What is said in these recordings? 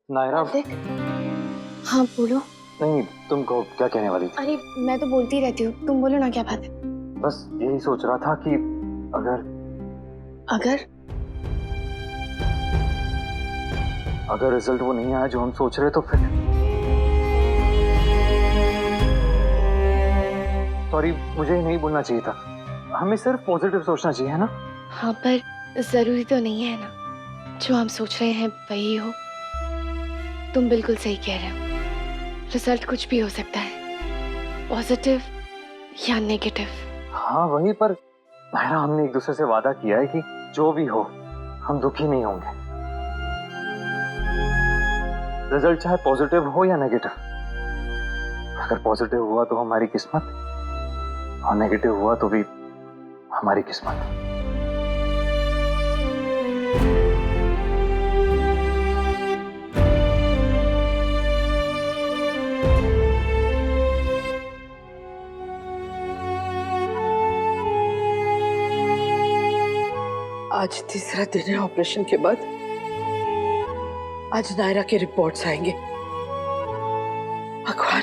नायरा। देख। हाँ बोलो। नहीं, तुम कहो, क्या कहने वाली थी? अरे मैं तो बोलती रहती हूँ, तुम बोलो ना, क्या बात है? बस यही सोच रहा था कि अगर अगर अगर रिजल्ट वो नहीं आया जो हम सोच रहे तो फिर सॉरी, मुझे ही नहीं बोलना चाहिए था। हमें सिर्फ पॉजिटिव सोचना चाहिए, है ना? हाँ, पर जरूरी तो नहीं है ना जो हम सोच रहे हैं वही हो। तुम बिल्कुल सही कह रहे हो, रिजल्ट कुछ भी हो सकता है, पॉजिटिव या नेगेटिव। हाँ वही, पर नायरा हमने एक दूसरे से वादा किया है कि जो भी हो हम दुखी नहीं होंगे। रिजल्ट चाहे पॉजिटिव हो या नेगेटिव, अगर पॉजिटिव हुआ तो हमारी किस्मत और नेगेटिव हुआ तो भी हमारी किस्मत। आज तीसरा दिन है ऑपरेशन के बाद। आज नायरा के रिपोर्ट्स आएंगे। भगवान,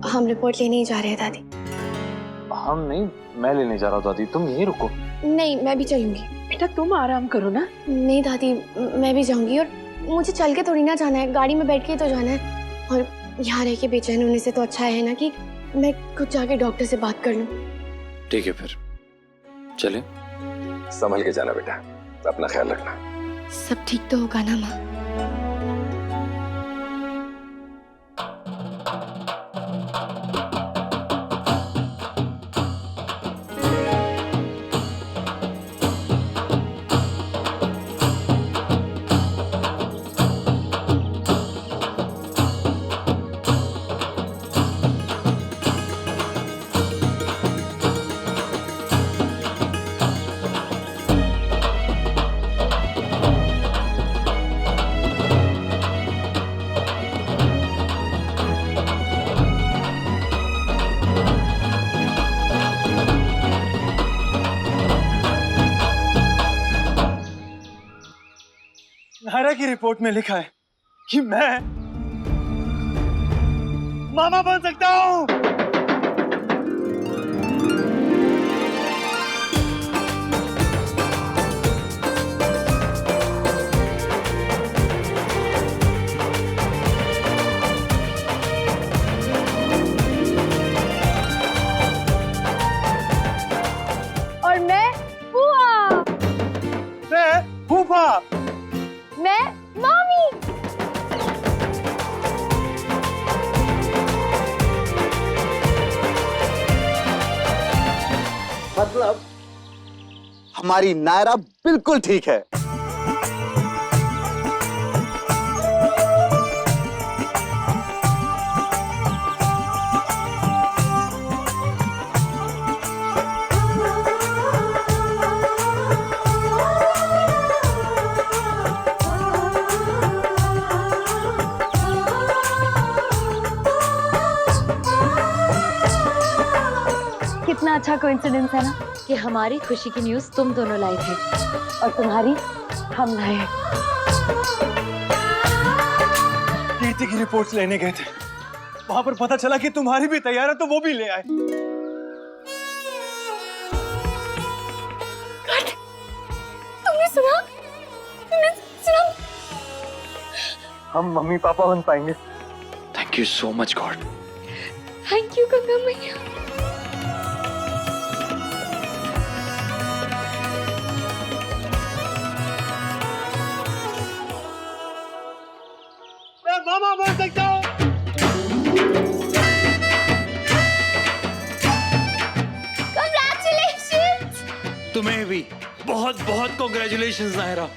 हम रिपोर्ट लेने ही जा रहे हैं दादी। हम नहीं, मैं लेने जा रहा हूँ दादी, तुम यहीं रुको। नहीं, मैं भी चलूंगी। बेटा तुम आराम करो ना। नहीं दादी, मैं भी जाऊंगी, और मुझे चल के थोड़ी ना जाना है, गाड़ी में बैठ के ही तो जाना है। और यहाँ रह के बेचैन होने से तो अच्छा है ना कि मैं खुद जाके डॉक्टर से बात कर लूं। ठीक है, फिर चले। संभल के जाना बेटा, अपना ख्याल रखना। सब ठीक तो होगा ना माँ? नायरा की रिपोर्ट में लिखा है कि मैं मामा बन सकता हूँ। और मैं बुआ, मैं फूफा, मैं मामी। मतलब हमारी नायरा बिल्कुल ठीक है। कितना अच्छा कोइंसिडेंस है ना कि हमारी खुशी की न्यूज़ तुम दोनों लाए थे और तुम्हारी हम लाए। कीर्ति की रिपोर्ट्स लेने गए थे, वहां पर पता चला कि तुम्हारी भी तैयार है तो वो भी ले आए। तुमने सुना? तुमने सुना? हम मम्मी पापा बन पाएंगे। Thank you so much God. Thank you Ganga मैया। मैं मामा बन सकता हूँ। Congratulations! तुम्हें भी बहुत बहुत कॉन्ग्रेचुलेशंस नायरा,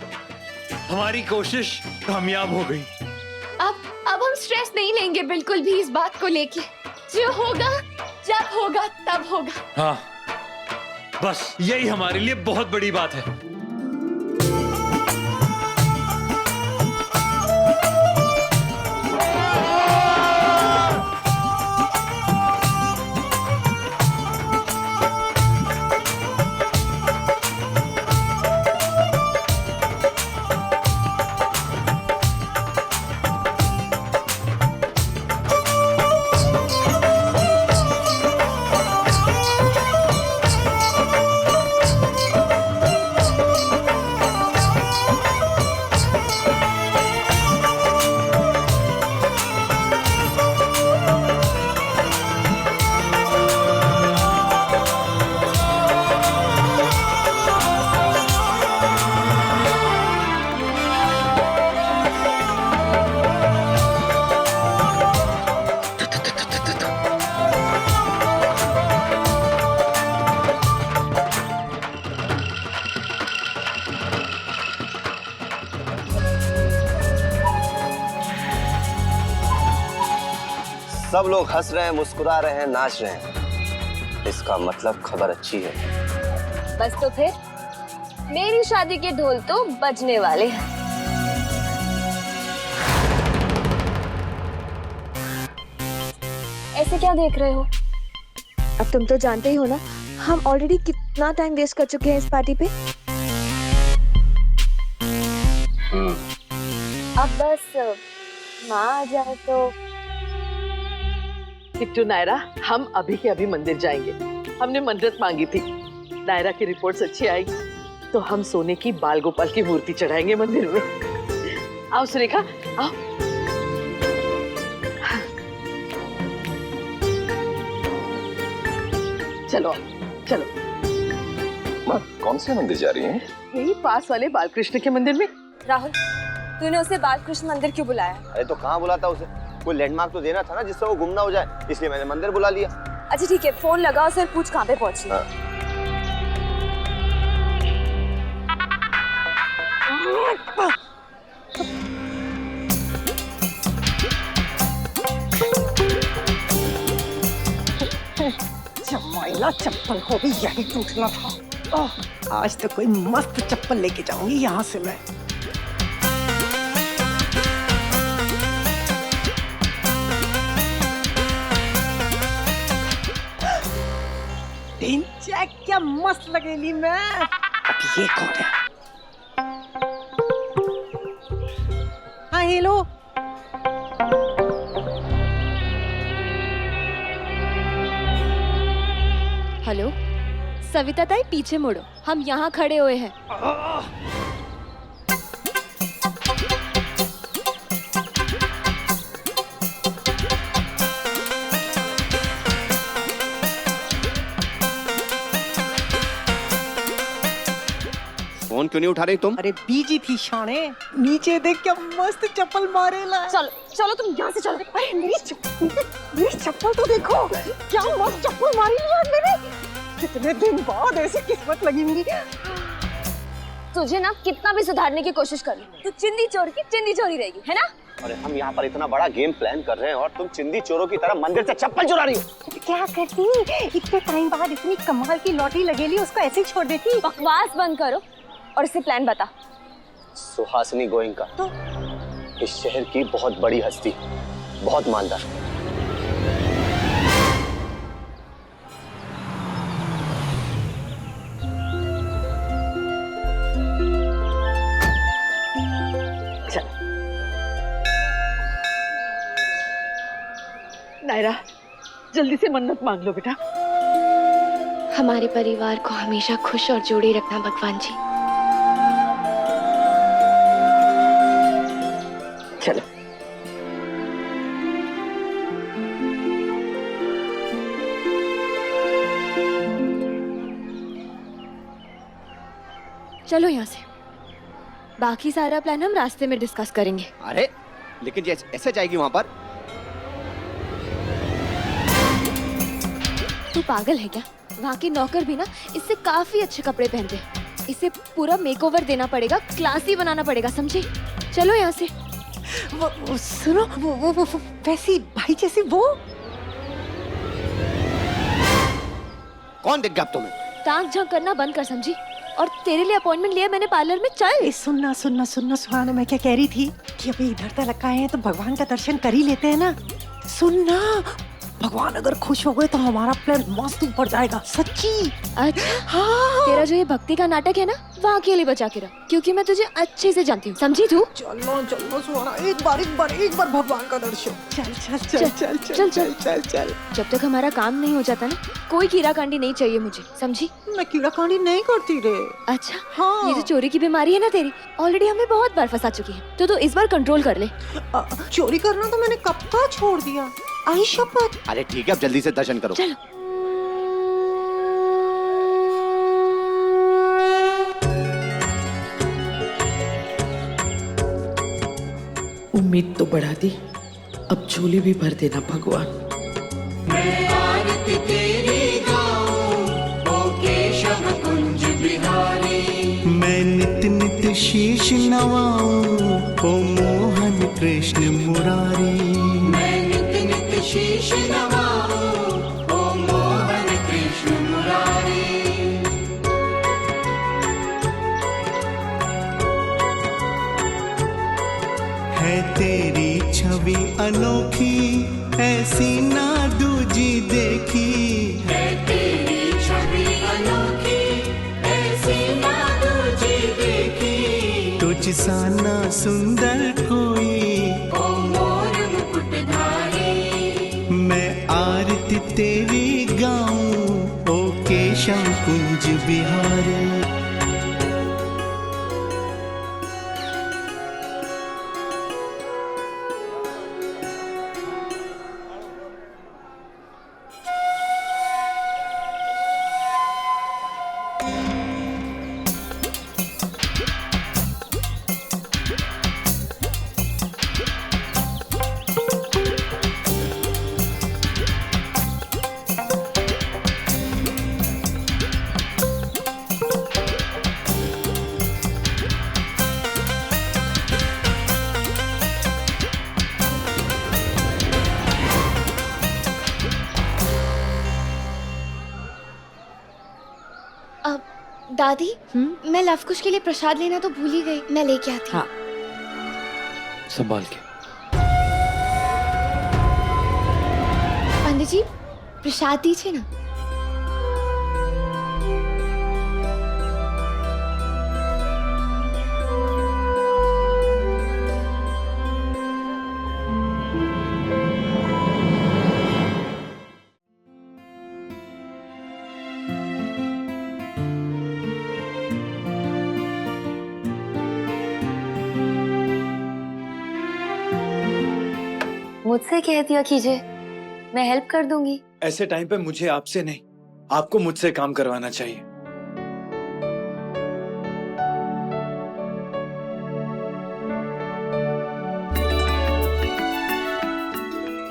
हमारी कोशिश कामयाब हो गई। अब हम स्ट्रेस नहीं लेंगे बिल्कुल भी इस बात को लेके। जो होगा जब होगा तब होगा। हाँ, बस यही हमारे लिए बहुत बड़ी बात है। सब लोग हंस रहे हैं, मुस्कुरा रहे हैं, नाच रहे हैं, इसका मतलब खबर अच्छी है। बस तो फिर मेरी शादी के ढोल तो बजने वाले हैं। ऐसे क्या देख रहे हो? अब तुम तो जानते ही हो ना, हम ऑलरेडी कितना टाइम वेस्ट कर चुके हैं इस पार्टी पे। अब बस माँ आ जाए तो। किट्टू नायरा, हम अभी के अभी मंदिर जाएंगे। हमने मन्नत मांगी थी, नायरा की रिपोर्ट्स अच्छी आएगी तो हम सोने की बाल गोपाल की मूर्ति चढ़ाएंगे मंदिर में। आओ सुरेखा, आओ। चलो चलो। माँ कौन से मंदिर जा रही हैं? यही पास वाले बालकृष्ण के मंदिर में। राहुल, तूने उसे बालकृष्ण मंदिर क्यों बुलाया? अरे तो कहाँ बुलाता उसे? कोई लैंडमार्क तो देना था ना जिससे वो गुम ना हो जाए, इसलिए मैंने मंदिर बुला लिया। अच्छा ठीक है, फोन लगाओ सर, पूछ कहाँ पे पहुंची। हाँ। जमाइला चप्पल को भी यही टूटना था। ओह, आज तो कोई मस्त चप्पल लेके जाऊंगी यहाँ से मैं। चेक क्या मस्त लगेली मैं। अब ये कौन है? हाँ हेलो। हेलो सविता ताई, पीछे मुड़ो, हम यहाँ खड़े हुए हैं। फोन क्यों नहीं उठा रही तुम? अरे बीजी थी शाने, नीचे देख क्या मस्त चप्पल मारेला। चलो चलो तुम यहाँ से चलो। अरे मेरी चप्पल तो देखो, क्या मस्त चप्पल मारी है यार मैंने। कितने दिन बाद ऐसी किस्मत लगी मेरी। तुझे ना कितना भी सुधारने की कोशिश कर ली, तू चिंदी चोर की चिंदी चोरी रहेगी, है ना? अरे हम यहाँ पर इतना बड़ा गेम प्लान कर रहे हैं और तुम चिंदी चोरों की तरह मंदिर से चप्पल चुरा रही हो। क्या करती, इतने टाइम बाद इतनी कमाल की लॉटरी लगेली, उसको ऐसे ही छोड़ देती। बकवास बंद करो और इसे प्लान बता। सुहासिनी गोयनका तो इस शहर की बहुत बड़ी हस्ती, बहुत मानदार। नायरा, जल्दी से मन्नत मांग लो बेटा। हमारे परिवार को हमेशा खुश और जोड़े रखना भगवान जी। चलो। चलो यहाँ से, बाकी सारा प्लान हम रास्ते में डिस्कस करेंगे। अरे लेकिन ये ऐसे जाएगी वहां पर? तू पागल है क्या? वहाँ के नौकर भी ना इससे काफी अच्छे कपड़े पहनते हैं। इसे पूरा मेकओवर देना पड़ेगा, क्लासी बनाना पड़ेगा, समझे? चलो यहाँ से। वो सुनो, वो वैसी भाई जैसी वो। कौन दिख गया अब तुम्हें? ताक झांक करना बंद कर, समझी? और तेरे लिए अपॉइंटमेंट लिया मैंने पार्लर में, चल। सुनना सुनना सुनना सुहाना, मैं क्या कह रही थी कि अभी इधर तक आए हैं तो भगवान का दर्शन कर ही लेते हैं ना। सुनना, भगवान अगर खुश हो गए तो हमारा प्लान मस्त ऊपर जाएगा, सच्ची। अच्छा हाँ। तेरा जो ये भक्ति का नाटक है ना, वहाँ के लिए बचा के रख, क्योंकि मैं तुझे अच्छे से जानती हूँ, समझी तू? चलो चलो सुहाना, एक बार भगवान का दर्शन। चल चल चल चल चल चल चल चल। जब तक हमारा काम नहीं हो जाता ना, कोई कीड़ा कांडी नहीं चाहिए मुझे, समझी? मैं कीड़ा कांडी नहीं करती रे। अच्छा हाँ। ये जो चोरी की बीमारी है ना तेरी, ऑलरेडी हमें बहुत बार फंसा चुकी है, तो तू इस बार कंट्रोल कर ले। चोरी करना तो मैंने कब का छोड़ दिया, आई शपथ। अरे ठीक है, अब जल्दी से दर्शन करो। चलो। उम्मीद तो बढ़ा दी, अब झोली भी भर देना भगवान। मैं आरती तेरी गाऊं, ओ केशव कुंज बिहारी। मैं नित नित शीश नवाऊं, ओ मोहन कृष्ण मुरारी। मैं नित नित शीश नमामि ॐ मोहन कृष्ण मुरारी। है तेरी छवि अनोखी ऐसी ना दूजी देखी। है तेरी छवि अनोखी ऐसी ना दूजी देखी। तुझ सा ना सुंदर कोई ओ मोर मुकुटधारी। मैं आरती तेरी गाऊं ओ केशव कुंज बिहारी। दादी, मैं लव कुश के लिए प्रसाद लेना तो भूल ही गई। मैं लेके आती हूँ। हाँ। संभाल के। पंडित जी, प्रसाद दीजिए ना। मुझसे कह दिया कीजिए, मैं हेल्प कर दूंगी। ऐसे टाइम पे मुझे आपसे नहीं, आपको मुझसे काम करवाना चाहिए।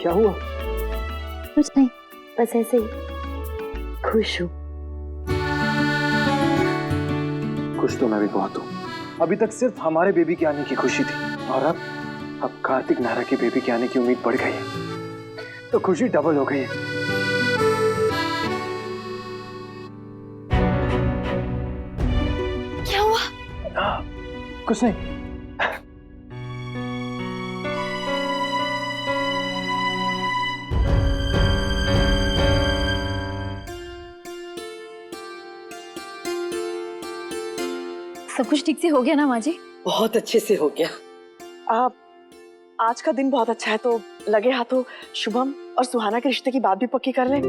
क्या हुआ? कुछ नहीं, बस ऐसे ही खुश हूँ। खुश तो मैं भी बहुत हूँ। अभी तक सिर्फ हमारे बेबी के आने की खुशी थी, और अब कार्तिक नायरा की बेबी के आने की उम्मीद बढ़ गई है, तो खुशी डबल हो गई है। क्या हुआ? कुछ नहीं। सब कुछ ठीक से हो गया ना माँ जी? बहुत अच्छे से हो गया। आप आज का दिन बहुत अच्छा है, तो लगे हाथों शुभम और सुहाना के रिश्ते की बात भी पक्की कर लें।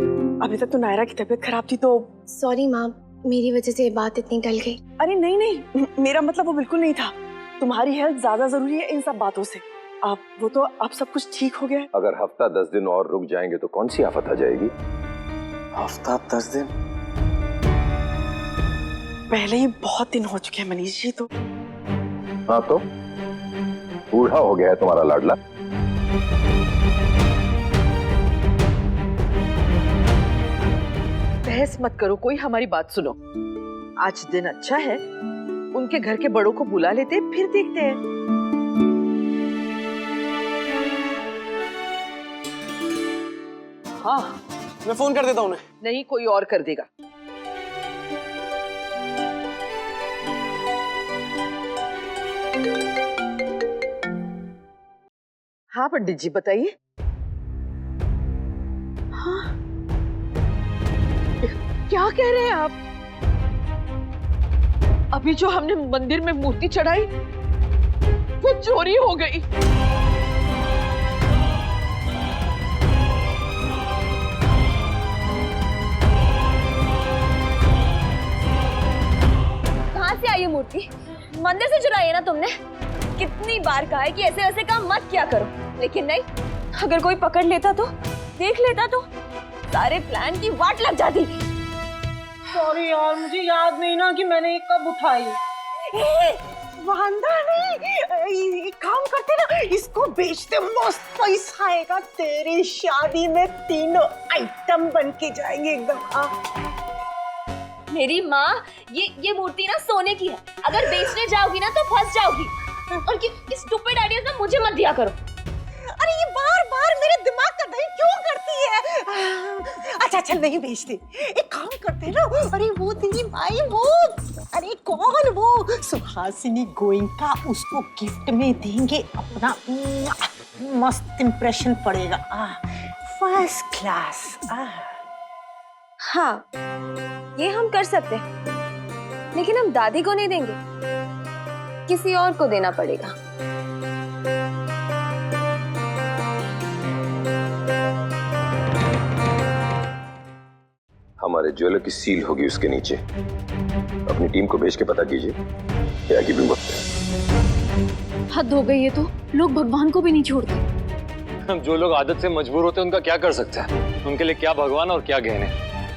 अभी तक तो नायरा की तबीयत खराब थी, तो सॉरी माँ, मेरी वजह से ये बात इतनी टल गई। अरे नहीं नहीं, मेरा मतलब वो बिल्कुल नहीं था। तुम्हारी हेल्थ ज्यादा जरूरी है इन सब बातों से। आप वो तो अब सब कुछ ठीक हो गया है। अगर हफ्ता 10 दिन और रुक जाएंगे तो कौन सी आफत आ जाएगी? हफ्ता 10 दिन? पहले ही बहुत दिन हो चुके हैं मनीष जी। तो हाँ, तो बूढ़ा हो गया है तुम्हारा लाडला। बहस मत करो, कोई हमारी बात सुनो। आज दिन अच्छा है, उनके घर के बड़ों को बुला लेते, फिर देखते हैं। हाँ, मैं फोन कर देता हूँ उन्हें। नहीं, कोई और कर देगा। हाँ पंडित जी बताइए। हाँ, क्या कह रहे हैं आप? अभी जो हमने मंदिर में मूर्ति चढ़ाई वो चोरी हो गई। कहाँ से आई ये मूर्ति? मंदिर से चुराई है ना तुमने? कितनी बार कहा है कि ऐसे वैसे काम मत किया करो, लेकिन नहीं। अगर कोई पकड़ लेता तो, देख लेता तो सारे प्लान की वाट लग जाती। सॉरी यार, मुझे याद नहीं ना कि मैंने ये कब उठाई। वांदा नहीं, एक काम करते ना, इसको बेचते मस्त पैसा आएगा। तेरी शादी में तीनों आइटम बन के जाएंगे एकदम। मेरी माँ, ये मूर्ति ना सोने की है। अगर बेचने जाओगी ना तो फंस जाओगी। और ये स्टूपिड आइडियाज ना मुझे मत दिया करो। अरे ये बार बार मेरे दिमाग का दही क्यों करती है? अच्छा चल नहीं बेचते, एक काम करते हैं ना। अरे वो तेरी माई, वो अरे कौन वो सुहासिनी गोयनका, उसको गिफ्ट में देंगे अपना मस्त इंप्रेशन पड़ेगा। First class. हाँ, ये हम कर सकते हैं, लेकिन हम दादी को नहीं देंगे, किसी और को देना पड़ेगा। हमारे ज्वेलर की सील होगी उसके नीचे। अपनी टीम को भेज के पता कीजिए क्या की भी वक्त है। हद हो गई है, तो लोग भगवान को भी नहीं छोड़ते। हम जो लोग आदत से मजबूर होते हैं उनका क्या कर सकते हैं? उनके लिए क्या भगवान और क्या गहने।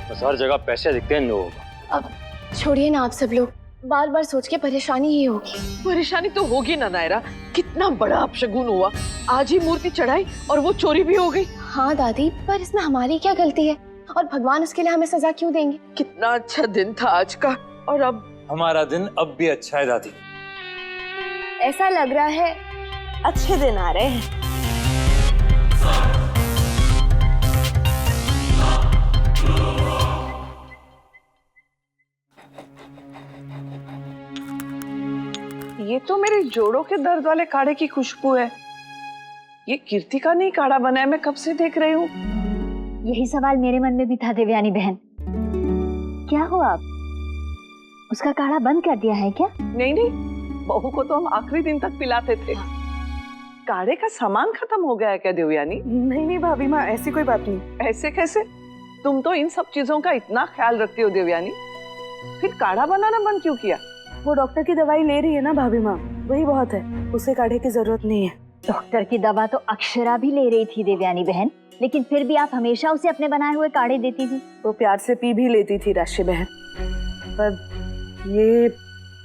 बस हर जगह पैसे दिखते हैं लोगों को। अब छोड़िए ना आप सब लोग, बार बार सोच के परेशानी ही होगी। परेशानी तो होगी ना नायरा, कितना बड़ा अपशगुन हुआ। आज ही मूर्ति चढ़ाई और वो चोरी भी हो गई। हाँ दादी, पर इसमें हमारी क्या गलती है और भगवान उसके लिए हमें सजा क्यों देंगे? कितना अच्छा दिन था आज का, और अब हमारा दिन अब भी अच्छा है दादी। ऐसा लग रहा है अच्छे दिन आ रहे हैं। ये तो मेरे जोड़ों के दर्द वाले काढ़े की खुशबू है। ये कीर्ति का नहीं काढ़ा बना है, मैं कब से देख रही हूँ। यही सवाल मेरे मन में भी था देवयानी बहन। क्या हुआ, आप उसका काढ़ा बंद कर दिया है क्या? नहीं नहीं, बहू को तो हम आखिरी दिन तक पिलाते थे। काढ़े का सामान खत्म हो गया है क्या देवयानी? नहीं नहीं भाभी माँ, ऐसी कोई बात नहीं। ऐसे कैसे? तुम तो इन सब चीजों का इतना ख्याल रखती हो देवयानी, फिर काढ़ा बनाना बंद क्यों किया? वो डॉक्टर की दवाई ले रही है ना भाभी माँ, वही बहुत है, उसे काढ़े की जरूरत नहीं है। डॉक्टर की दवा तो अक्षरा भी ले रही थी देवयानी बहन, लेकिन फिर भी आप हमेशा उसे अपने बनाए हुए काढ़े देती थी। वो प्यार से पी भी लेती थी राशि बहन, पर ये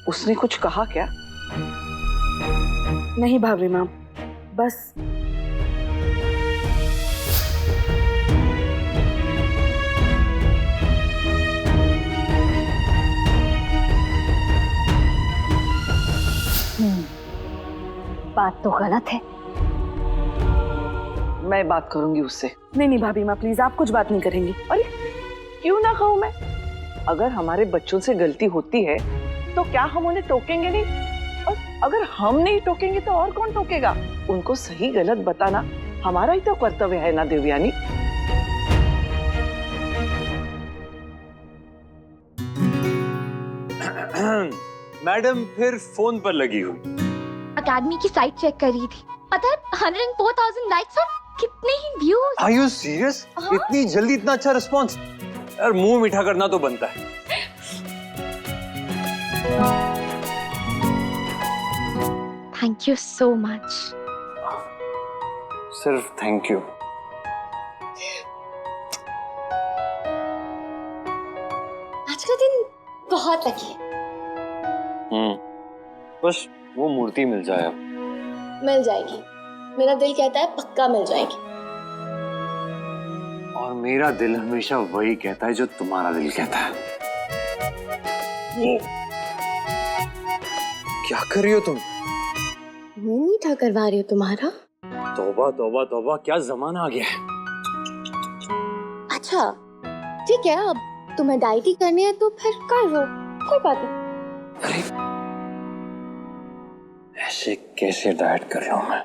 उसने कुछ कहा क्या? नहीं भाभी माँ, बस बात तो गलत है। मैं बात करूंगी उससे। नहीं भाभी माँ प्लीज, आप कुछ बात नहीं करेंगी। अरे क्यों ना कहूँ मैं? अगर हमारे बच्चों से गलती होती है तो क्या हम उन्हें टोकेंगे नहीं? और अगर हम नहीं टोकेंगे तो और कौन टोकेगा? उनको सही गलत बताना हमारा ही तो कर्तव्य है ना देवयानी। मैडम फिर फोन पर लगी हुई। अकेडमी की साइट चेक कर रही थी, पता है 104,000 लाइक्स और कितने ही व्यूज। Are you serious? इतनी जल्दी इतना अच्छा रिस्पॉन्स? यार मुंह मीठा करना तो बनता है। Thank you so much. सिर्फ थैंक यू। आज का दिन बहुत लकी है। बस वो मूर्ति मिल जाए अब। मिल जाएगी, मेरा दिल कहता है पक्का मिल जाएगी। और मेरा दिल हमेशा वही कहता है जो तुम्हारा दिल कहता है। क्या कर रही हो तुम? मुंह मीठा करवा रही हो तुम्हारा। तौबा तौबा तौबा, क्या जमाना आ गया है। अच्छा ठीक है, अब तुम्हें डाइट ही करनी है तो फिर कर लो, कोई बात नहीं। अरे ऐसे कैसे डाइट कर रहा हूं मैं?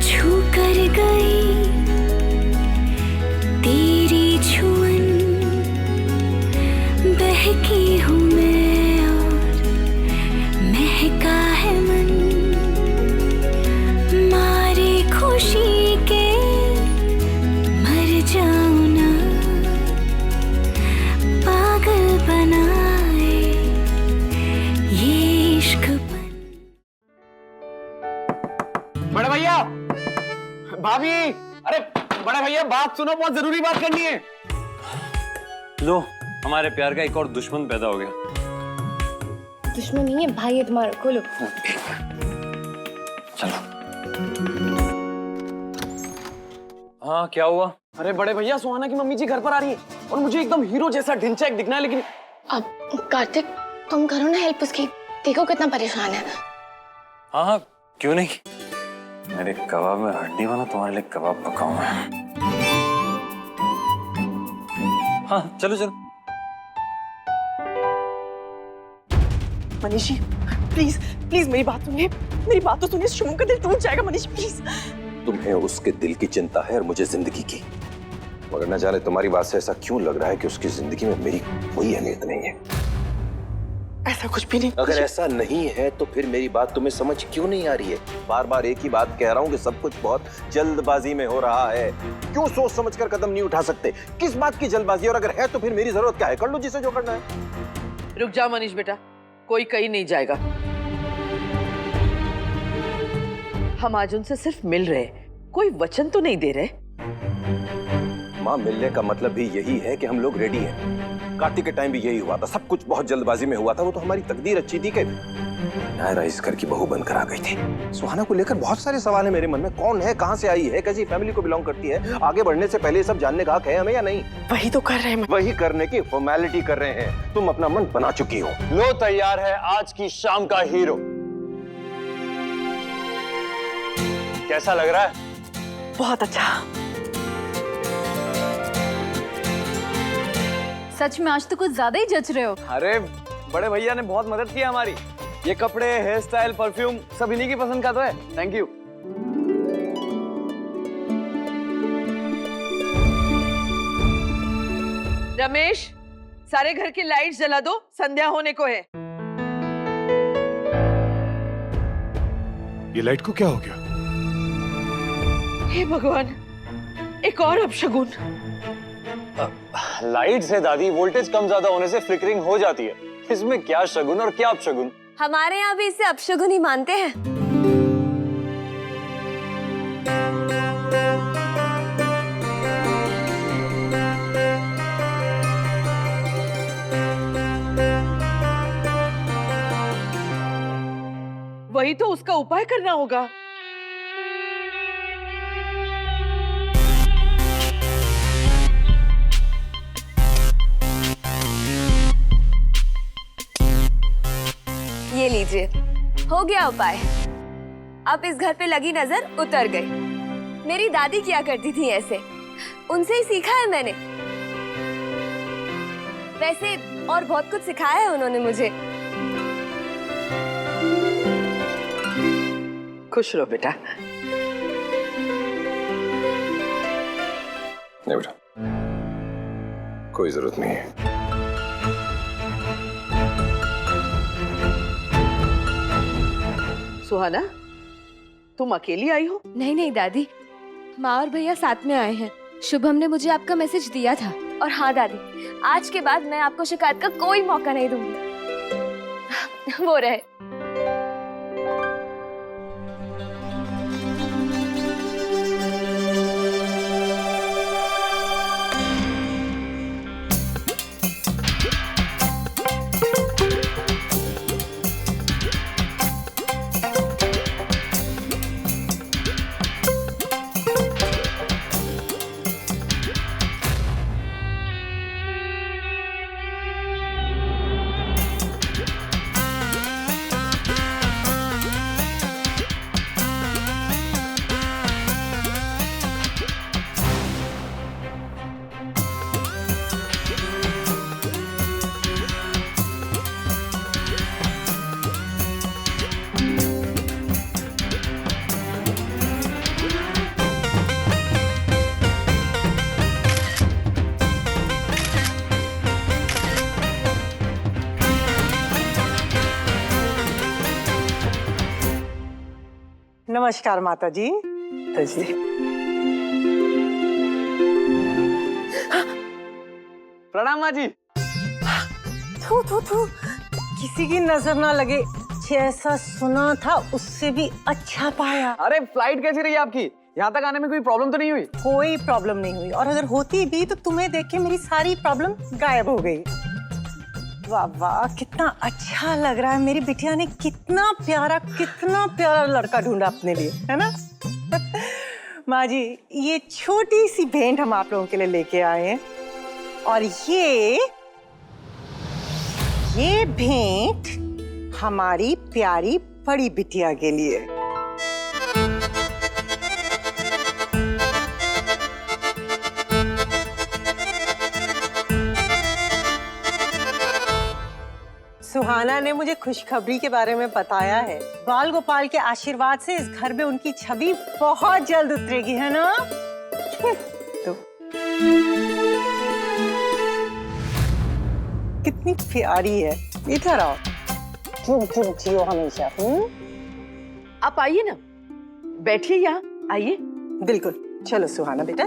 छू कर गई तेरी छुअन, बहकी हूँ मैं और महका है मन, मारे खुशी के मर जाऊं ना, पागल बनाए ये इश्कपन। बड़े भैया, भाभी, अरे बड़े भैया बात सुनो, बहुत जरूरी बात करनी है। लो, हमारे प्यार का एक और दुश्मन पैदा हो गया। दुश्मन नहीं है, भाई है तुम्हारा। खोलो। चलो। हाँ क्या हुआ? अरे बड़े भैया, सुहाना की मम्मी जी घर पर आ रही है और मुझे एकदम हीरो जैसा ढिंचैक दिखना है, लेकिन अब कार्तिक तुम करो ना हेल्प उसकी, देखो कितना परेशान है। हाँ हाँ क्यों नहीं, मेरे कबाब में हड्डी बना, तुम्हारे लिए कबाब पकाऊं मैं। हाँ चलो चलो। मनीष जी प्लीज प्लीज मेरी बात सुनिए, मेरी बात तो सुनिए, शुभम का दिल टूट जाएगा मनीष प्लीज। तुम्हें उसके दिल की चिंता है और मुझे जिंदगी की, मगर न जाने तुम्हारी बात से ऐसा क्यों लग रहा है कि उसकी जिंदगी में मेरी कोई अहमियत नहीं है। ऐसा कुछ भी नहीं। अगर ऐसा नहीं है तो फिर मेरी बात तुम्हें समझ क्यों नहीं आ रही है? बार बार एक ही बात कह रहा हूँ कि सब कुछ बहुत जल्दबाजी में हो रहा है। क्यों सोच समझकर कदम नहीं उठा सकते? किस बात की जल्दबाजी? और अगर है तो फिर मेरी जरूरत क्या है? कर लो जिसे जो करना है। रुक जा मनीष बेटा, कोई कहीं नहीं जाएगा। हम आज उनसे सिर्फ मिल रहे, कोई वचन तो नहीं दे रहे। माँ, मिलने का मतलब भी यही है कि हम लोग रेडी हैं। कार्तिक के टाइम भी यही हुआ था, सब कुछ बहुत जल्दबाजी में हुआ था। वो तो हमारी तकदीर अच्छी थी कि नायरा इस घर की बहू बनकर आ गई थी। सुहाना को लेकर बहुत सारे सवाल है मेरे मन में। कौन है, कहाँ से आई है, कैसी फैमिली को बिलोंग करती है? आगे बढ़ने से पहले सब जानने का हक है हमें या नहीं? वही तो कर रहे हैं। वही करने की फॉर्मेलिटी कर रहे हैं। तुम अपना मन बना चुकी हो। लो तैयार है आज की शाम का हीरो। कैसा लग रहा है? बहुत अच्छा। सच में आज तो कुछ ज्यादा ही जच रहे हो। अरे बड़े भैया ने बहुत मदद की हमारी। ये कपड़े, हेयर स्टाइल, परफ्यूम सब इन्हीं की पसंद का तो है। Thank you. रमेश, सारे घर की लाइट्स जला दो, संध्या होने को है। ये लाइट को क्या हो गया? हे भगवान, एक और अपशगुन। लाइट से दादी, वोल्टेज कम ज्यादा होने से फ्लिकरिंग हो जाती है। इसमें क्या शगुन और क्या अपशगुन? हमारे यहाँ भी इसे अपशगुन ही मानते हैं। वही तो उसका उपाय करना होगा। ये लीजिए, हो गया उपाय। अब इस घर पे लगी नजर उतर गई। मेरी दादी किया करती थी ऐसे, उनसे ही सीखा है मैंने। वैसे और बहुत कुछ सिखाया है उन्होंने मुझे। खुश रहो बेटा। नहीं बेटा, कोई जरूरत नहीं है। सुहाना, तुम अकेली आई हो? नहीं नहीं दादी, माँ और भैया साथ में आए हैं। शुभम ने मुझे आपका मैसेज दिया था। और हाँ दादी, आज के बाद मैं आपको शिकायत का कोई मौका नहीं दूंगी। वो रहे। नमस्कार माता जी। प्रणाम माँ जी। थू थू थू, किसी की नजर ना लगे। जैसा सुना था उससे भी अच्छा पाया। अरे फ्लाइट कैसी रही आपकी? यहाँ तक आने में कोई प्रॉब्लम तो नहीं हुई? कोई प्रॉब्लम नहीं हुई, और अगर होती भी तो तुम्हें देख के मेरी सारी प्रॉब्लम गायब हो गई। वाह वाह, कितना अच्छा लग रहा है। मेरी बिटिया ने कितना प्यारा लड़का ढूंढा अपने लिए, है ना? माँ जी, ये छोटी सी भेंट हम आप लोगों के लिए लेके आए हैं। और ये भेंट हमारी प्यारी बड़ी बिटिया के लिए। सुहाना ने मुझे खुशखबरी के बारे में बताया है। बाल गोपाल के आशीर्वाद से इस घर में उनकी छवि बहुत जल्द उतरेगी, है ना? तो कितनी प्यारी है। इधर आओ, चुप चुप जियो हमेशा। आप आइए ना, बैठिए यहाँ, आइए। बिल्कुल, चलो सुहाना बेटा।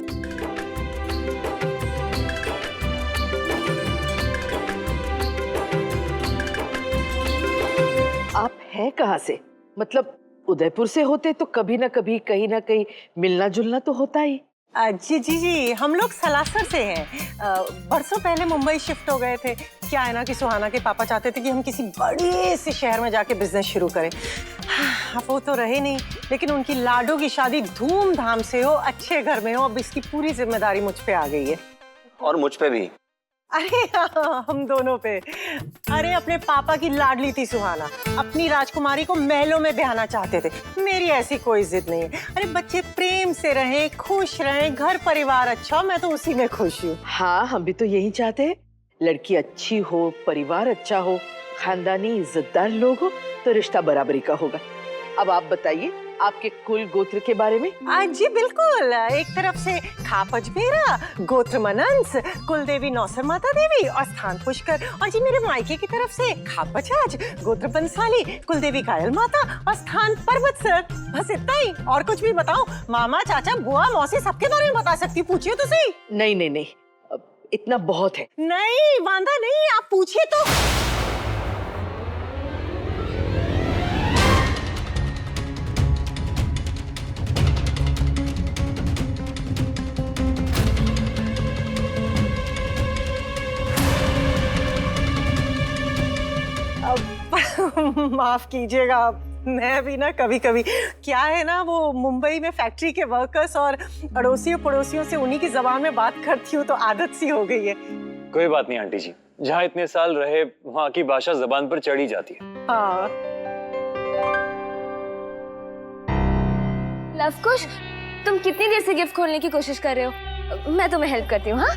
आप हैं कहाँ से? मतलब उदयपुर से होते तो कभी ना कभी कहीं ना कहीं मिलना जुलना तो होता ही। जी, हम लोग सलासर से हैं। बरसों पहले मुंबई शिफ्ट हो गए थे। क्या है ना कि सुहाना के पापा चाहते थे कि हम किसी बड़े से शहर में जाके बिजनेस शुरू करें। अब वो तो रहे नहीं, लेकिन उनकी लाडो की शादी धूमधाम से हो, अच्छे घर में हो। अब इसकी पूरी जिम्मेदारी मुझ पे आ गई है। और मुझ पे भी। अरे हाँ, हम दोनों पे। अरे अपने पापा की लाडली थी सुहाना, अपनी राजकुमारी को महलों में ब्याहना चाहते थे। मेरी ऐसी कोई जिद नहीं है। अरे बच्चे प्रेम से रहें, खुश रहें, घर परिवार अच्छा, मैं तो उसी में खुश हूँ। हाँ, हम भी तो यही चाहते हैं। लड़की अच्छी हो, परिवार अच्छा हो, खानदानी इज्जतदार लोग हो तो रिश्ता बराबरी का होगा। अब आप बताइए आपके कुल गोत्र के बारे में। जी बिल्कुल, एक तरफ से खापज मेरा, गोत्र मनंस, कुल देवी नौसर माता देवी और स्थान पुष्कर। और जी मेरे मायके की तरफ से खापचाज, गोत्र बंसाली, कुल देवी कायल माता और स्थान पर्वत सर। बस इतना ही। और कुछ भी बताओ? मामा, चाचा, बुआ, मौसी सबके बारे में बता सकती, पूछिए तो सही। नहीं, इतना बहुत है। नहीं वांदा नहीं, आप पूछिए तो। माफ कीजिएगा, मैं भी ना कभी कभी, क्या है ना, वो मुंबई में फैक्ट्री के वर्कर्स और अड़ोसियों पड़ोसियों से उन्हीं की जबान में बात करती हूँ तो आदत सी हो गई है। कोई बात नहीं आंटी जी, जहाँ इतने साल रहे वहाँ की भाषा जबान पर चढ़ी जाती है। हाँ। लवकुश, तुम कितनी देर से गिफ्ट खोलने की कोशिश कर रहे हो? मैं तुम्हें हेल्प करती हूँ। हाँ,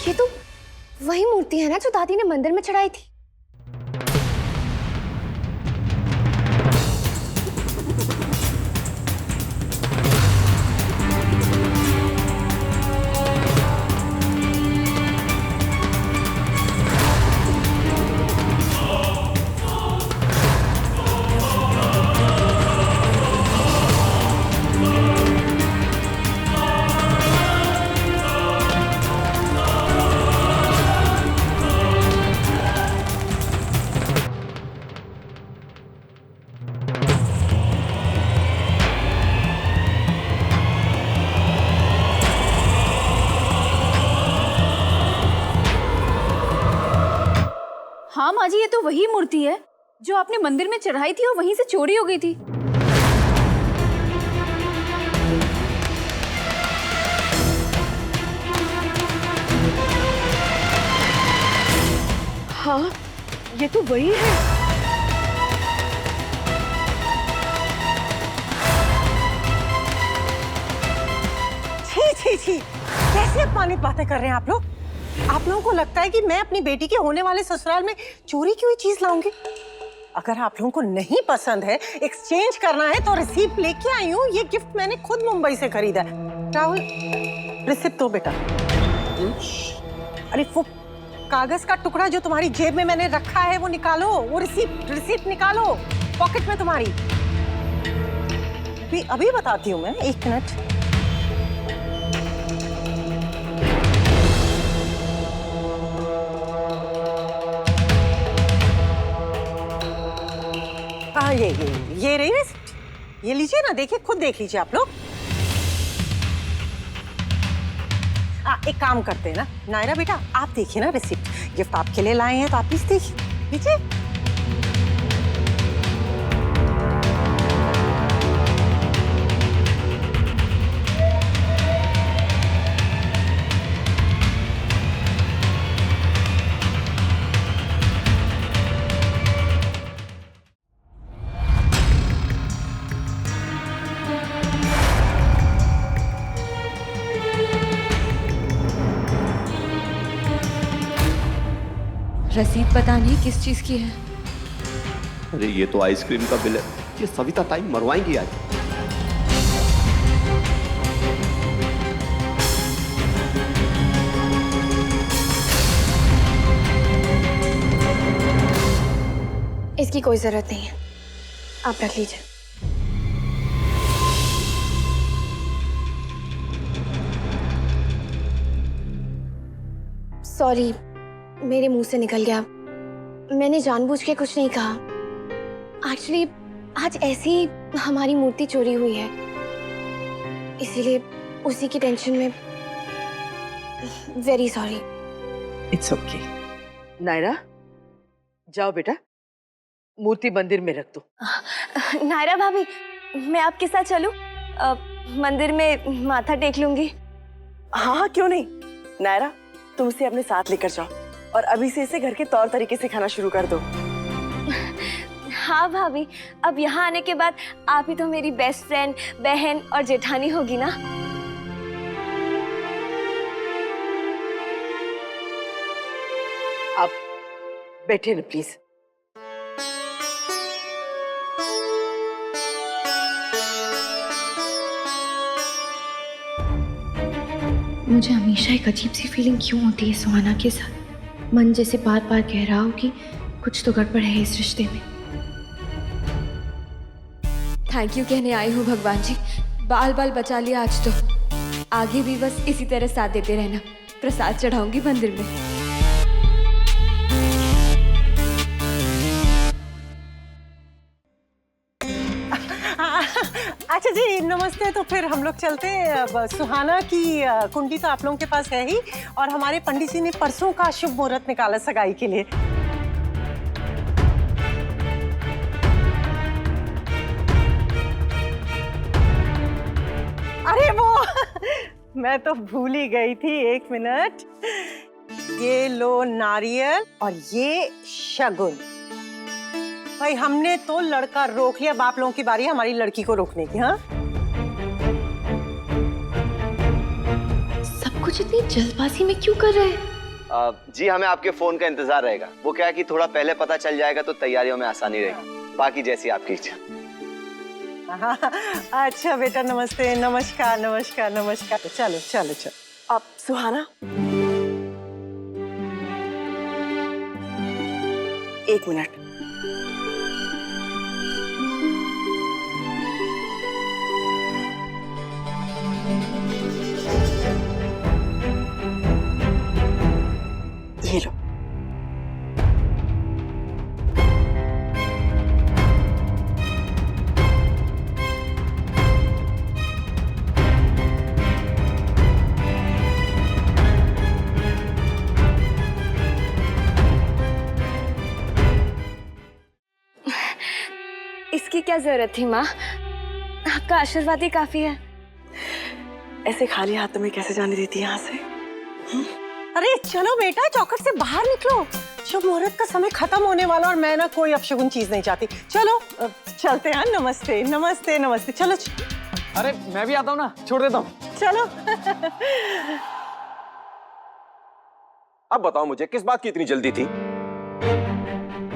ये तो वही मूर्ति है ना जो दादी ने मंदिर में चढ़ाई थी। हाँ माँ जी, ये तो वही मूर्ति है जो आपने मंदिर में चढ़ाई थी और वहीं से चोरी हो गई थी। हाँ, ये तो वही है। छी, कैसे अपमानित बातें कर रहे हैं आप लोग? आप लोगों को लगता है कि मैं अपनी बेटी के होने वाले ससुराल में चोरी की हुई चीज लाऊंगी? अगर आप लोगों को नहीं पसंद है, एक्सचेंज करना है तो रिसीप्ट लेके आई हूँ। ये गिफ्ट मैंने खुद मुंबई से खरीदा है। राहुल, रिसीप्ट दो बेटा। अरे वो कागज का टुकड़ा जो तुम्हारी जेब में मैंने रखा है वो निकालो, वो रिसीप्ट निकालो पॉकेट में तुम्हारी। अभी बताती हूँ मैं, 1 मिनट। हाँ ये रही रिसीप्ट, ये लीजिए ना, देखिए, खुद देख लीजिए आप लोग। एक काम करते हैं ना नायरा बेटा, आप देखिए ना रिसिप्ट, गिफ्ट आपके लिए लाए हैं तो आप प्लीज देखिए, लीजिए। रसीद पता नहीं किस चीज की है। अरे ये तो आइसक्रीम का बिल है, ये सविता टाइम मरवाएंगी आज। इसकी कोई जरूरत नहीं है, आप रख लीजिए। सॉरी, मेरे मुंह से निकल गया, मैंने जानबूझ के कुछ नहीं कहा। एक्चुअली आज ऐसी हमारी मूर्ति चोरी हुई है, इसीलिए उसी की टेंशन में। Very sorry. It's okay. Naira, जाओ बेटा, मूर्ति मंदिर में रख दो। नायरा भाभी, मैं आपके साथ चलूं? मंदिर में माथा टेक लूंगी। हाँ, क्यों नहीं। नायरा, तुम उसे अपने साथ लेकर जाओ और अभी से इसे घर के तौर तरीके सिखाना शुरू कर दो। हाँ भाभी, अब यहाँ आने के बाद आप ही तो मेरी बेस्ट फ्रेंड, बहन और जेठानी होगी ना। आप बैठे ना प्लीज। मुझे हमेशा एक अजीब सी फीलिंग क्यों होती है सुहाना के साथ। मन जैसे बार बार कह रहा हो कि कुछ तो गड़बड़ है इस रिश्ते में। थैंक यू कहने आई हूँ भगवान जी, बाल बाल बचा लिया आज तो। आगे भी बस इसी तरह साथ देते रहना। प्रसाद चढ़ाऊंगी मंदिर में। अच्छा जी, नमस्ते। तो फिर हम लोग चलते हैं। अब सुहाना की कुंडी तो आप लोगों के पास है ही, और हमारे पंडित जी ने परसों का शुभ मुहूर्त निकाला सगाई के लिए। अरे वो मैं तो भूल ही गई थी, 1 मिनट। ये लो नारियल और ये शगुन। भाई हमने तो लड़का रोक लिया, बाप लोगों की बारी है हमारी लड़की को रोकने की। हाँ, सब कुछ इतनी जल्दबाजी में क्यों कर रहे हैं? जी, हमें आपके फोन का इंतजार रहेगा। वो क्या है कि थोड़ा पहले पता चल जाएगा तो तैयारियों में आसानी रहेगी। बाकी जैसी आपकी इच्छा। अच्छा बेटा, नमस्ते। नमस्कार नमस्कार नमस्कार। चलो चलो चलो। अब सुहाना, 1 मिनट। ये लो। इसकी क्या जरूरत थी माँ, आपका आशीर्वाद ही काफी है। ऐसे खाली हाथ तुम्हें कैसे जाने देती है यहाँ से? अरे चलो बेटा, चौखट से बाहर निकलो। शुभ मुहूर्त का समय खत्म होने वाला, और मैं ना कोई अपशगुन चीज नहीं चाहती। चलो चलते हैं। नमस्ते नमस्ते नमस्ते। चलो अरे मैं भी आता हूँ ना, छोड़ देता हूँ। चलो। अब बताओ मुझे, किस बात की इतनी जल्दी थी?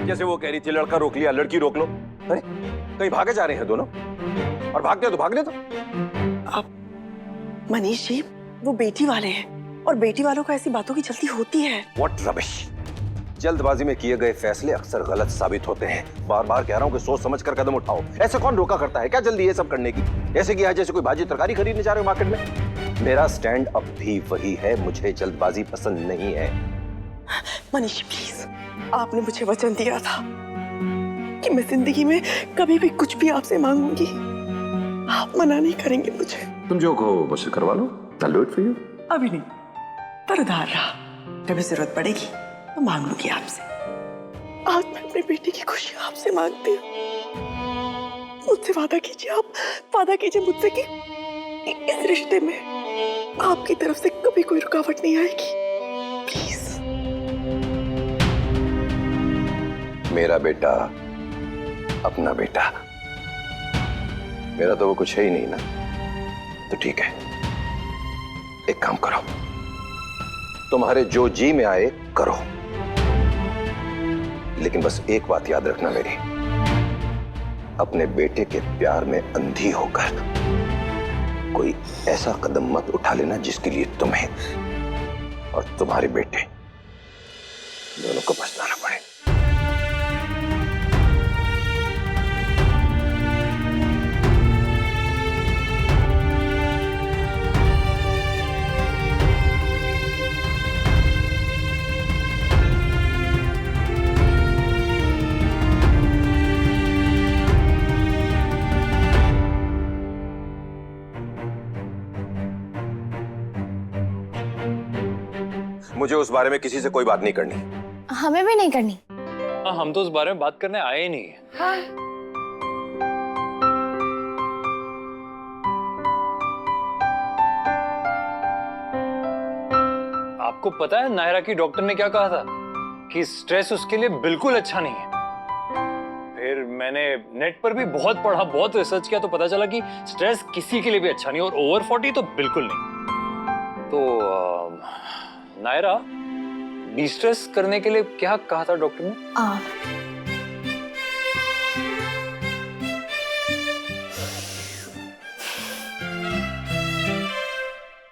जैसे वो कह रही थी लड़का रोक लिया, लड़की रोक लो। अरे कहीं भागे जा रहे हैं दोनों, और भागते हो तो भागने दो। अब मनीष जी, वो बेटी वाले हैं, और बेटी वालों को ऐसी बातों की जल्दी होती है। What rubbish. जल्दबाजी में किए गए फैसले अक्सर गलत साबित होते हैं। बार बार कह रहा हूं कि सोच समझ कर कदम उठाओ। ऐसे कौन रोका करता है? क्या जल्दी ये सब करने की? ऐसे किया है जैसे कोई भाजी तरकारी खरीदने जा रहे हो मार्केट में। मेरा स्टैंड अब भी वही है, मुझे जल्दबाजी पसंद नहीं है। मनीषी प्लीज, आपने मुझे वचन दिया था कि मैं जिंदगी में कभी भी कुछ भी आपसे मांगूंगी, आप मना नहीं करेंगे मुझे। तुम जो कहो मुझसे करवा लो। I'll do it for you। अभी नहीं, पर उधार रहा, कभी जरूरत पड़ेगी तो मांग लूंगी आपसे। आज मैं अपनी बेटी की खुशी आपसे मांगती हूँ। मुझसे वादा कीजिए, आप वादा कीजिए मुझसे कि इस रिश्ते में आपकी तरफ से कभी कोई रुकावट नहीं आएगी, प्लीज। मेरा बेटा, अपना बेटा, मेरा तो वो कुछ है ही नहीं ना। तो ठीक है, एक काम करो, तुम्हारे जो जी में आए करो, लेकिन बस एक बात याद रखना मेरी, अपने बेटे के प्यार में अंधी होकर कोई ऐसा कदम मत उठा लेना जिसके लिए तुम्हें और तुम्हारे बेटे दोनों को पछताना पड़े। मुझे उस बारे में किसी से कोई बात नहीं करनी। हमें भी नहीं करनी। हाँ, हम तो उस बारे में बात करने आए ही नहीं। हाँ। आपको पता है नायरा की डॉक्टर ने क्या कहा था? कि स्ट्रेस उसके लिए बिल्कुल अच्छा नहीं है। फिर मैंने नेट पर भी बहुत पढ़ा, बहुत रिसर्च किया, तो पता चला कि स्ट्रेस किसी के लिए भी अच्छा नहीं, और ओवर 40 तो बिल्कुल नहीं। तो नायरा, डिस्ट्रेस करने के लिए क्या कहा था डॉक्टर ने?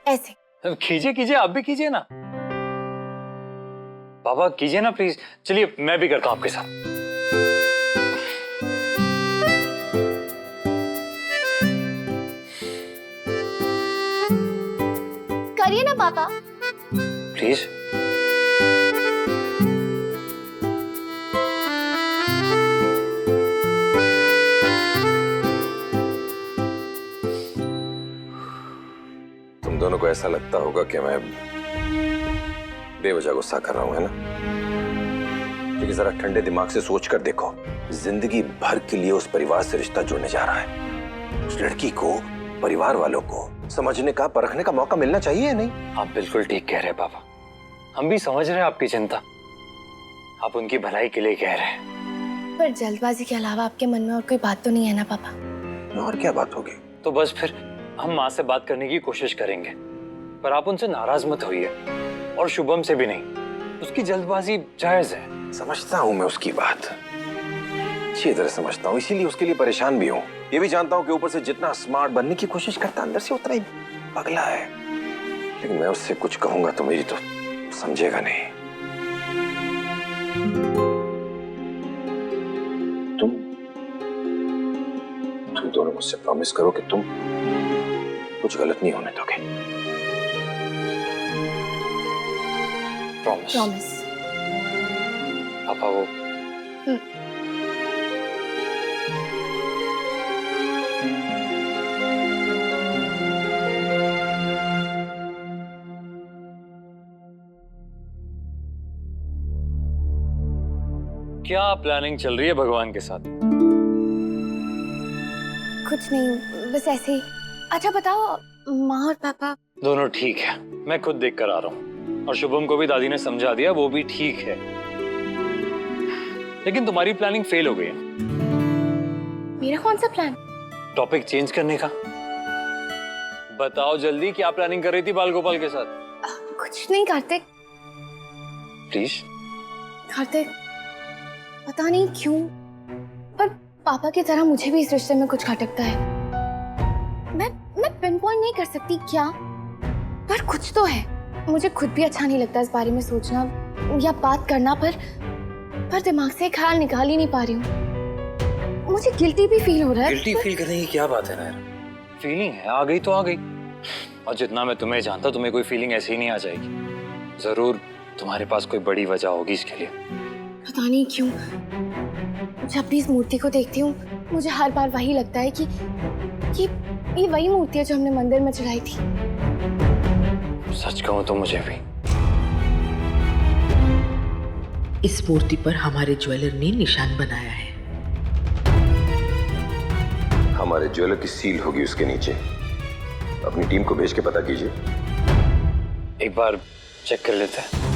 ऐसे कीजिए कीजिए, आप भी कीजिए ना। बाबा कीजिए ना प्लीज। चलिए मैं भी करता हूं आपके साथ। करिए ना पापा, प्लीज। तुम दोनों को ऐसा लगता होगा कि मैं बेवजह गुस्सा कर रहा हूं, है ना? लेकिन जरा ठंडे दिमाग से सोच कर देखो, जिंदगी भर के लिए उस परिवार से रिश्ता जुड़ने जा रहा है। उस लड़की को, परिवार वालों को समझने का, परखने का मौका मिलना चाहिए या नहीं? आप बिल्कुल ठीक कह रहे हैं पापा। हम भी समझ रहे हैं आपकी चिंता। आप उनकी भलाई के लिए कह रहे हैं। पर जल्दबाजी के अलावा आपके मन में और कोई बात तो नहीं है ना पापा? और क्या बात होगी? तो बस फिर हम माँ से बात करने की कोशिश करेंगे, पर आप उनसे नाराज मत होइए, और शुभम से भी नहीं। उसकी जल्दबाजी जायज है। समझता हूं मैं उसकी बात, अच्छी तरह समझता हूँ, इसीलिए उसके लिए परेशान भी हूँ। ये भी जानता हूँ कि ऊपर से जितना स्मार्ट बनने की कोशिश करता, अंदर से उतना ही पगला है। लेकिन मैं उससे कुछ कहूंगा तो मेरी तो समझेगा नहीं। तुम दोनों मुझसे प्रॉमिस करो कि तुम कुछ गलत नहीं होने दोगे। प्रॉमिस। प्रॉमिस। पापा वो क्या प्लानिंग चल रही है भगवान के साथ? कुछ नहीं, बस ऐसे ही। अच्छा बताओ, माँ और पापा दोनों ठीक है। मैं खुद देख कर आ रहा हूँ, और शुभम को भी दादी ने समझा दिया, वो भी ठीक है। लेकिन तुम्हारी प्लानिंग फेल हो गई है। मेरा कौन सा प्लान? टॉपिक चेंज करने का। बताओ जल्दी, क्या प्लानिंग कर रही थी बाल गोपाल के साथ? कुछ नहीं कार्तिक। प्लीज। कार्तिक, पता नहीं क्यों, पर पापा की तरह मुझे भी इस रिश्ते में कुछ खटकता है। मैं पिन पॉइंट नहीं कर सकती क्या, पर कुछ तो है। मुझे खुद भी अच्छा नहीं लगता इस बारे में सोचना या बात करना, पर दिमाग से ख्याल निकाल ही नहीं पा रही हूँ। मुझे गिल्टी भी फील हो रहा है। गिल्टी फील करने की क्या बात है नायरा? फीलिंग है, आ गई तो आ गई। और जितना मैं तुम्हें जानता, तुम्हें कोई फीलिंग ऐसी ही नहीं आ जाएगी। जरूर तुम्हारे पास कोई बड़ी वजह होगी इसके लिए। पता नहीं क्यों जब भी इस मूर्ति को देखती हूँ मुझे हर बार वही लगता है कि ये वही मूर्ति है जो हमने मंदिर में चढ़ाई थी। सच कहूँ तो मुझे भी। इस मूर्ति पर हमारे ज्वेलर ने निशान बनाया है। हमारे ज्वेलर की सील होगी उसके नीचे। अपनी टीम को भेज के पता कीजिए। एक बार चेक कर लेते हैं।